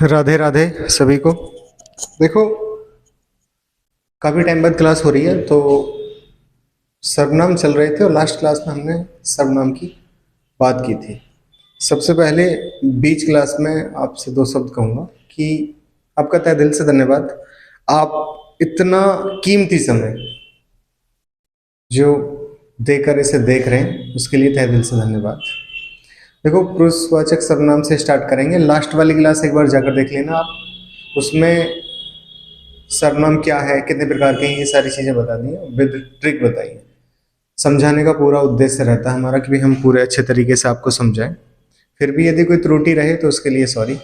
राधे राधे सभी को। देखो, काफी टाइम बाद क्लास हो रही है तो सर्वनाम चल रहे थे और लास्ट क्लास में हमने सर्वनाम की बात की थी। सबसे पहले बीच क्लास में आपसे दो शब्द कहूंगा कि आपका तहे दिल से धन्यवाद। आप इतना कीमती समय जो देकर इसे देख रहे हैं उसके लिए तहे दिल से धन्यवाद। देखो, पुरुषवाचक सर्वनाम से स्टार्ट करेंगे। लास्ट वाली क्लास एक बार जाकर देख लेना आप। उसमें सर्वनाम क्या है, कितने प्रकार के हैं, ये सारी चीजें बता दी हैं, विद ट्रिक बताई है। समझाने का पूरा उद्देश्य रहता है हमारा कि भी हम पूरे अच्छे तरीके से आपको समझाएं। फिर भी यदि कोई त्रुटि रहे तो उसके लिए सॉरी।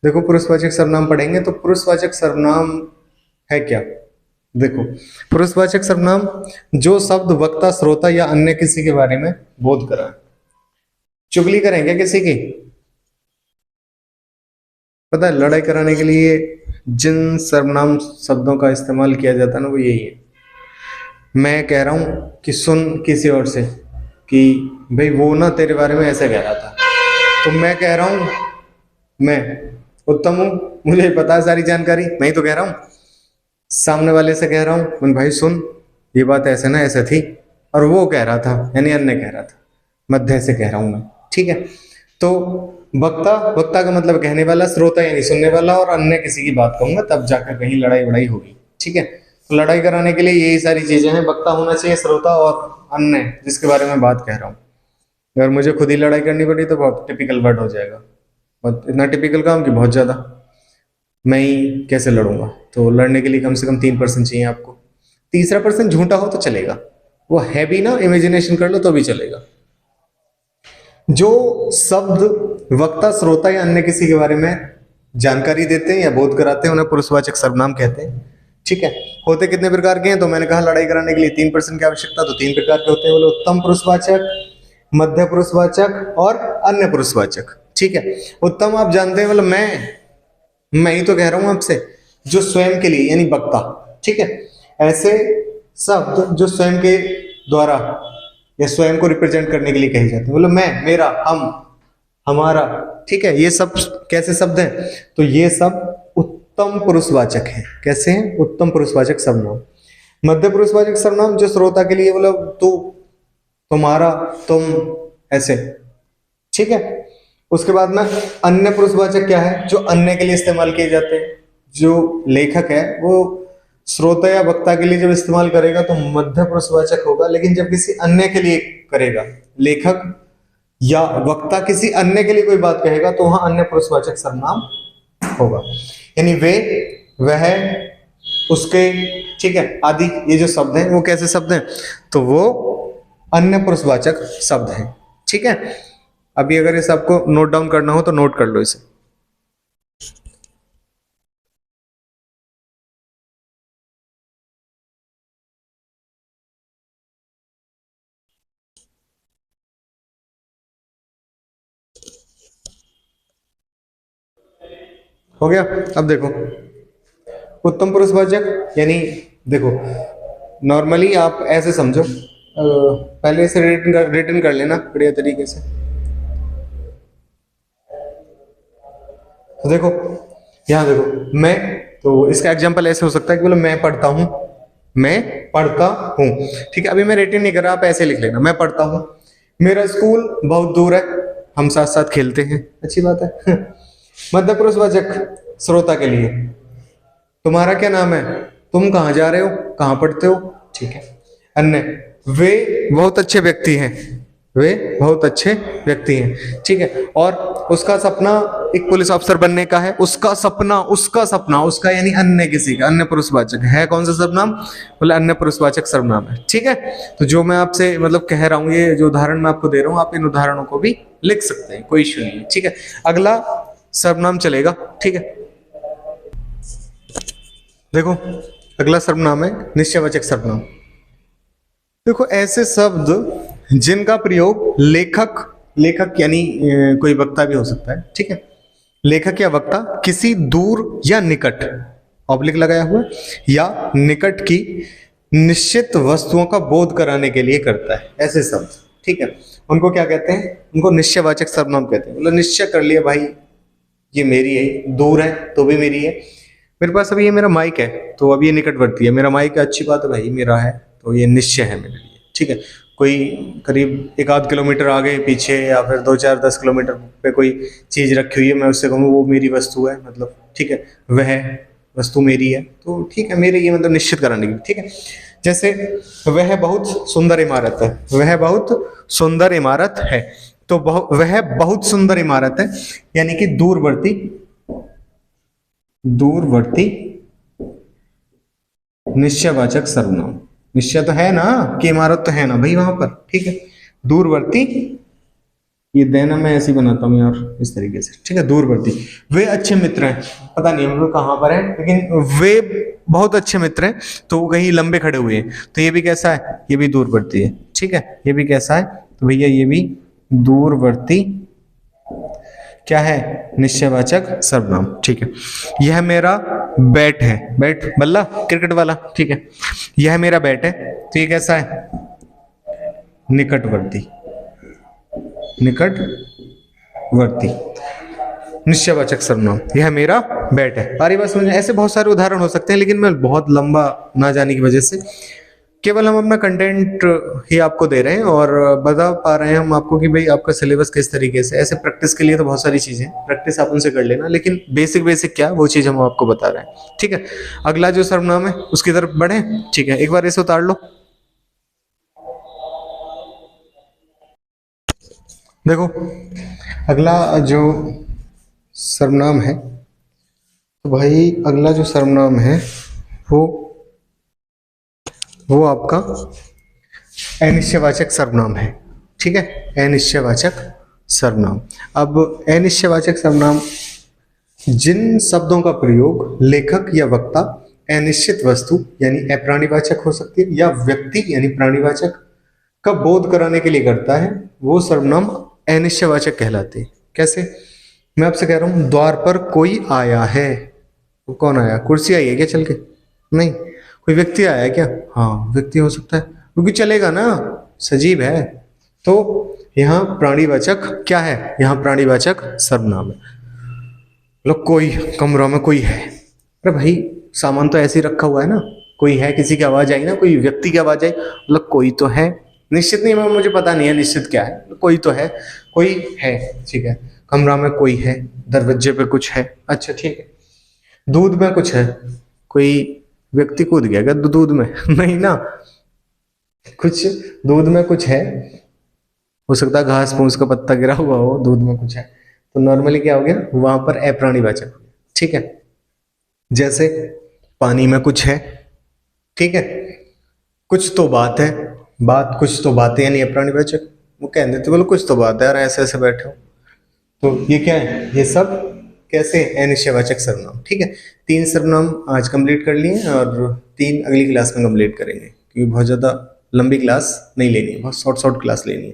देखो, पुरुषवाचक सर्वनाम पढ़ेंगे तो पुरुषवाचक सर्वनाम है क्या। देखो, पुरुषवाचक सर्वनाम जो शब्द वक्ता, श्रोता या अन्य किसी के बारे में बोध कराए। चुगली करेंगे किसी की, पता है, लड़ाई कराने के लिए जिन सर्वनाम शब्दों का इस्तेमाल किया जाता है ना, वो यही है। मैं कह रहा हूं कि सुन किसी और से कि भाई वो ना तेरे बारे में ऐसे कह रहा था, तो मैं कह रहा हूं मैं उत्तम हूं, मुझे पता है सारी जानकारी, मैं ही तो कह रहा हूं। सामने वाले से कह रहा हूं भाई सुन, ये बात ऐसे ना ऐसे थी, और वो कह रहा था यानी अन्य कह रहा था, मध्य से कह रहा हूं मैं। ठीक है, तो वक्ता, वक्ता का मतलब कहने वाला, श्रोता यानी सुनने वाला, और अन्य किसी की बात कहूंगा तब जाकर कहीं लड़ाई वड़ाई होगी। ठीक है, तो लड़ाई कराने के लिए यही सारी चीजें हैं। वक्ता होना चाहिए, श्रोता और अन्य जिसके बारे में बात कह रहा हूँ। अगर मुझे खुद ही लड़ाई करनी पड़ी तो बहुत टिपिकल वर्ड हो जाएगा, बहुत इतना टिपिकल काम कि बहुत ज्यादा। मैं ही कैसे लड़ूंगा, तो लड़ने के लिए कम से कम 3% चाहिए आपको। तीसरा पर्सन झूठा हो तो चलेगा, वो है भी ना, इमेजिनेशन कर लो तो भी चलेगा। जो शब्द वक्ता, श्रोता या अन्य किसी के बारे में जानकारी देते हैं या बोध कराते हैं उन्हें पुरुषवाचक सर्वनाम कहते हैं। ठीक है, होते कितने प्रकार के हैं, तो मैंने कहा लड़ाई कराने के लिए 3% की आवश्यकता, तो 3 प्रकार के होते हैं। बोले उत्तम पुरुषवाचक, मध्य पुरुषवाचक और अन्य पुरुषवाचक। ठीक है, उत्तम आप जानते हैं, मतलब मैं ही तो कह रहा हूं आपसे, जो स्वयं के लिए यानी वक्ता। ठीक है, ऐसे शब्द जो स्वयं के द्वारा या स्वयं को रिप्रेजेंट करने के लिए कहे जाते हैं। बोलो मैं, मेरा, हम, हमारा। ठीक है, ये सब कैसे शब्द हैं, तो ये सब उत्तम पुरुषवाचक हैं। कैसे हैं? उत्तम पुरुषवाचक सर्वनाम। मध्य पुरुषवाचक सर्वनाम जो श्रोता के लिए, बोलो तू, तुम्हारा, तुम, ऐसे। ठीक है, उसके बाद में अन्य पुरुषवाचक क्या है, जो अन्य के लिए इस्तेमाल किए जाते हैं। जो लेखक है वो श्रोता या वक्ता के लिए जब इस्तेमाल करेगा तो मध्य पुरुषवाचक होगा, लेकिन जब किसी अन्य के लिए करेगा, लेखक या वक्ता किसी अन्य के लिए कोई बात कहेगा, तो वहां अन्य पुरुषवाचक सर्वनाम होगा। यानी वे, वह, उसके, ठीक है, आदि, ये जो शब्द हैं वो कैसे शब्द हैं, तो वो अन्य पुरुषवाचक शब्द हैं। ठीक है, अभी अगर इस आपको नोट डाउन करना हो तो नोट कर लो इसे। हो गया। अब देखो, उत्तम पुरुषवाचक यानी, देखो नॉर्मली आप ऐसे समझो, पहले इसे रिटर्न कर लेना बढ़िया तरीके से। तो देखो, यहां देखो मैं, तो इसका एग्जांपल ऐसे हो सकता है कि बोलो मैं पढ़ता हूं, मैं पढ़ता हूं। ठीक है, अभी मैं रिटर्न नहीं कर रहा, आप ऐसे लिख लेना, मैं पढ़ता हूं, मेरा स्कूल बहुत दूर है, हम साथ साथ खेलते हैं, अच्छी बात है। मध्य पुरुषवाचक श्रोता के लिए, तुम्हारा क्या नाम है, तुम कहाँ जा रहे हो, कहाँ पढ़ते हो। ठीक है, अन्य, वे बहुत अच्छे व्यक्ति हैं, वे बहुत अच्छे व्यक्ति हैं। ठीक है, और उसका सपना एक पुलिस अफसर बनने का है, उसका सपना, उसका सपना, उसका यानी अन्य किसी का, अन्य पुरुषवाचक है। कौन सा सर्वनाम, बोले अन्य पुरुषवाचक सर्वनाम है। ठीक है, तो जो मैं आपसे मतलब कह रहा हूं, ये जो उदाहरण मैं आपको दे रहा हूं, आप इन उदाहरणों को भी लिख सकते हैं, कोई इश्यू नहीं है। ठीक है, अगला सर्वनाम चलेगा। ठीक है, देखो अगला सर्वनाम है निश्चयवाचक सर्वनाम। देखो, ऐसे शब्द जिनका प्रयोग लेखक, लेखक यानी कोई वक्ता भी हो सकता है। ठीक है, लेखक या वक्ता किसी दूर या निकट, ऑब्लिक लगाया हुआ, या निकट की निश्चित वस्तुओं का बोध कराने के लिए करता है, ऐसे शब्द। ठीक है, उनको क्या कहते हैं, उनको निश्चयवाचक सर्वनाम कहते हैं। मतलब निश्चय कर लिया भाई, ये मेरी है, दूर है तो भी मेरी है। मेरे पास अभी ये मेरा माइक है तो अब ये निकटवर्ती है, मेरा माइक है, अच्छी बात है भाई, मेरा है तो ये निश्चय है मेरे लिए, ठीक है। कोई करीब एक आध किलोमीटर आगे पीछे या फिर 2 4 10 किलोमीटर पे कोई चीज रखी हुई है, मैं उससे कहूँ वो मेरी वस्तु है, मतलब ठीक है, वह वस्तु मेरी है तो ठीक है, मेरे ये मतलब निश्चित कराने की, ठीक है। जैसे वह बहुत सुंदर इमारत है, वह बहुत सुंदर इमारत है, तो वह बहुत सुंदर इमारत है, यानी कि दूरवर्ती, दूरवर्ती निश्चयवाचक सर्वनाम। निश्चय तो है ना कि इमारत तो है ना भाई वहां पर, ठीक है। दूरवर्ती, ये देना मैं ऐसे ही बनाता हूँ यार इस तरीके से, ठीक है। दूरवर्ती, वे अच्छे मित्र हैं, पता नहीं हम लोग कहाँ पर है, लेकिन वे बहुत अच्छे मित्र हैं, तो वो कहीं लंबे खड़े हुए हैं, तो ये भी कैसा है, ये भी दूरवर्ती है, ठीक है। ये भी कैसा है, तो भैया ये भी दूरवर्ती क्या है, निश्चयवाचक सर्वनाम, ठीक है। यह मेरा बैट है, बैट बल्ला क्रिकेट वाला, ठीक है। यह मेरा बैट है, तो ये कैसा है, निकटवर्ती, निकटवर्ती निश्चयवाचक सर्वनाम। यह मेरा बैट है। अरे बस समझ, ऐसे बहुत सारे उदाहरण हो सकते हैं, लेकिन मैं बहुत लंबा ना जाने की वजह से केवल हम अपना कंटेंट ही आपको दे रहे हैं और बता पा रहे हैं हम आपको कि भाई आपका सिलेबस किस तरीके से। ऐसे प्रैक्टिस के लिए तो बहुत सारी चीजें प्रैक्टिस आप उनसे कर लेना, लेकिन बेसिक बेसिक क्या वो चीज हम आपको बता रहे हैं, ठीक है। अगला जो सर्वनाम है उसकी तरफ बढ़े, ठीक है। एक बार इसे उतार लो, देखो अगला जो सर्वनाम है, तो भाई अगला जो सर्वनाम है वो आपका अनिश्चयवाचक सर्वनाम है, ठीक है। अनिश्चयवाचक सर्वनाम। अब अनिश्चयवाचक सर्वनाम जिन शब्दों का प्रयोग लेखक या वक्ता अनिश्चित वस्तु यानी अप्राणीवाचक हो सकती है या व्यक्ति यानी प्राणीवाचक का बोध कराने के लिए करता है, वो सर्वनाम अनिश्चयवाचक कहलाते हैं। कैसे, मैं आपसे कह रहा हूं द्वार पर कोई आया है, वो कौन आया, कुर्सी आई है क्या चल के, नहीं, कोई व्यक्ति आया है क्या, हाँ व्यक्ति हो सकता है, क्योंकि चलेगा ना, सजीव है, तो यहाँ प्राणीवाचक क्या है, यहाँ प्राणीवाचक सर्वनाम है। मतलब कोई कमरा में कोई है, अरे भाई सामान तो ऐसे ही रखा हुआ है ना, कोई है, किसी की आवाज आई ना, कोई व्यक्ति की आवाज आई, मतलब कोई तो है, निश्चित नहीं, मैं मुझे पता नहीं है निश्चित क्या है, कोई तो है, कोई है, ठीक है। कमरा में कोई है, दरवाजे पे कुछ है, अच्छा ठीक है। दूध में कुछ है, कोई व्यक्ति कूद गया क्या दूध में नहीं ना, कुछ दूध में कुछ है, हो सकता है घास फूस का पत्ता गिरा हुआ हो, दूध में कुछ है, तो नॉर्मली क्या हो गया वहां पर अप्राणीवाचक हो गया, ठीक है। जैसे पानी में कुछ है, ठीक है, कुछ तो बात है, बात कुछ तो बात है यानी अप्राणीवाचक, वो कह देते बोलो कुछ तो बात है यार, ऐसे ऐसे बैठे हो, तो ये क्या है, ये सब कैसे अनिश्चयवाचक सर्वनाम, ठीक है। 3 सर्वनाम आज कंप्लीट कर लिए और 3 अगली क्लास में कंप्लीट करेंगे, क्योंकि बहुत ज़्यादा लंबी क्लास नहीं लेनी है, बहुत शॉर्ट शॉर्ट क्लास लेनी है,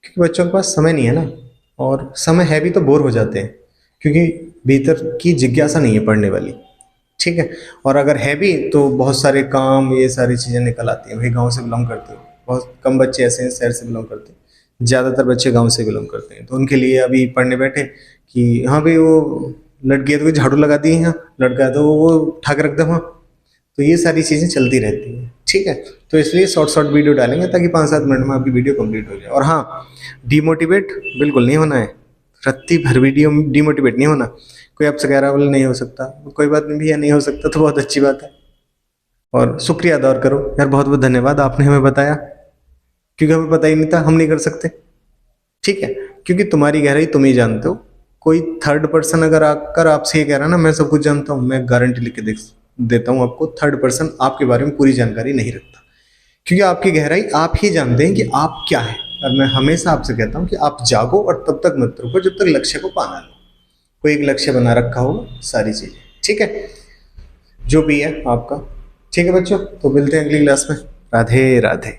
क्योंकि बच्चों के पास समय नहीं है ना, और समय है भी तो बोर हो जाते हैं, क्योंकि भीतर की जिज्ञासा नहीं है पढ़ने वाली, ठीक है। और अगर है भी तो बहुत सारे काम, ये सारी चीज़ें निकल आती हैं, भाई गाँव से बिलोंग करते हो, बहुत कम बच्चे ऐसे हैं शहर से बिलोंग करते हैं, ज़्यादातर बच्चे गांव से बिलोंग करते हैं, तो उनके लिए अभी पढ़ने बैठे कि हाँ भाई वो लड़की है तो झाड़ू लगा दी है, लड़का है तो वो उठा के रख दो, हाँ, तो ये सारी चीज़ें चलती रहती हैं, ठीक है। तो इसलिए शॉर्ट शॉर्ट वीडियो डालेंगे ताकि 5-7 मिनट में आपकी वीडियो कंप्लीट हो जाए। और हाँ, डिमोटिवेट बिल्कुल नहीं होना है, रत्ती भर वीडियो डिमोटिवेट नहीं होना। कोई आपसे कह रहा है बोले नहीं हो सकता, कोई बात नहीं भैया, नहीं हो सकता तो बहुत अच्छी बात है, और शुक्रिया अदा करो यार, बहुत बहुत धन्यवाद, आपने हमें बताया, क्योंकि हमें पता ही नहीं था, हम नहीं कर सकते, ठीक है। क्योंकि तुम्हारी गहराई तुम ही जानते हो, कोई थर्ड पर्सन अगर आकर आपसे ये कह रहा है ना मैं सब कुछ जानता हूँ, मैं गारंटी लिख के देता हूँ आपको, थर्ड पर्सन आपके बारे में पूरी जानकारी नहीं रखता, क्योंकि आपकी गहराई आप ही जानते हैं कि आप क्या है। और मैं हमेशा आपसे कहता हूँ कि आप जागो और तब तक मत रुको जब तक लक्ष्य को पाना लो, कोई एक लक्ष्य बना रखा होगा, सारी चीजें, ठीक है, जो भी है आपका, ठीक है बच्चों। तो मिलते हैं अगली क्लास में, राधे राधे।